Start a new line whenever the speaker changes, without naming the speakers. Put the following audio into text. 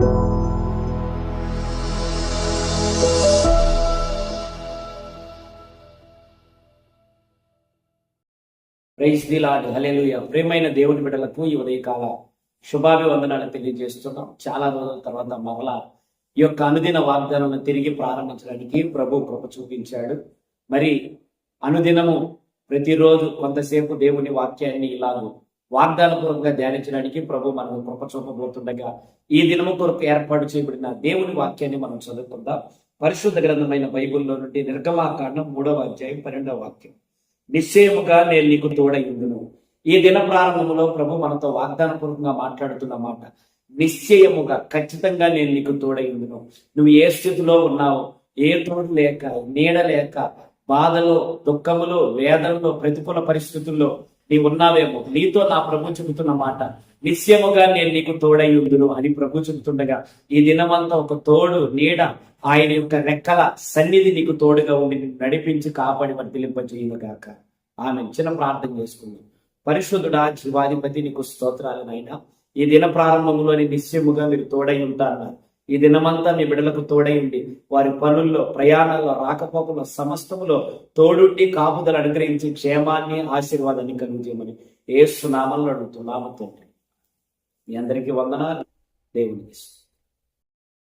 Praise the lord, హల్లెలూయా. ప్రియమైన దేవుని బిడ్డలకు ఈ ఉదయకాల శుభాభివందనాలు తెలియజేస్తున్నాం. చాలా రోజుల తర్వాత మరలా ఈ యొక్క అనుదిన వాగ్దానాలను తిరిగి ప్రారంభించడానికి ప్రభు కృప చూపించాడు. మరి అనుదినము ప్రతిరోజు కొంతసేపు దేవుని వాక్యాన్ని ఇలాగూ వాగ్దానపూర్వకంగా ధ్యానించడానికి ప్రభు మనకు కృప చూపబోతుండగా ఈ దినము కొరకు ఏర్పాటు చేయబడిన దేవుని వాక్యాన్ని మనం చదువుకుందాం. పరిశుద్ధ గ్రంథమైన బైబిల్లో నుండి నిర్గమాకాండం 3వ అధ్యాయం 12వ వాక్యం. నిశ్చయముగా నేను నీకు తోడయుండును. ఈ దిన ప్రారంభంలో ప్రభు మనతో వాగ్దానపూర్వకంగా మాట్లాడుతున్న మాట, నిశ్చయముగా, ఖచ్చితంగా నేను నీకు తోడయుండును. నువ్వు ఏ స్థితిలో ఉన్నావో, ఏ తోడు లేక, నీడ లేక, బాధలో, దుఃఖములో, వేదనలో, ప్రతికూల పరిస్థితుల్లో నీవు ఉన్నావేమో, నీతో నా ప్రభు చెబుతున్న మాట, నిశ్చయముగా నేను నీకు తోడయుండును అని ప్రభు చెబుతుండగా ఈ దినమంతా ఒక తోడు, నీడ, ఆయన యొక్క రెక్కల సన్నిధి నీకు తోడుగా ఉండి నడిపించి కాపాడి వర్ధిలింపజేయును గాక. ఆమె చిన్న ప్రార్థన చేసుకుందాం. పరిశుద్ధుడా, జీవాధిపతి, నీకు స్తోత్రాలు నాయనా. ఈ దిన ప్రారంభంలోని నిశ్చయముగా మీరు తోడై ఉంటారన్నారు. ఈ దినమంతా మీ బిడ్డలకు తోడై ఉండి వారి పనుల్లో, ప్రయాణాల్లో, రాకపోకల్లో, సమస్తములో తోడుండి కాపుదలు అనుగ్రహించి క్షేమాన్ని, ఆశీర్వాదాన్ని కలిగించమని యేసు నామములో అడుగుతున్నాము తండ్రి. మీ అందరికీ వందనాలు. దేవునికి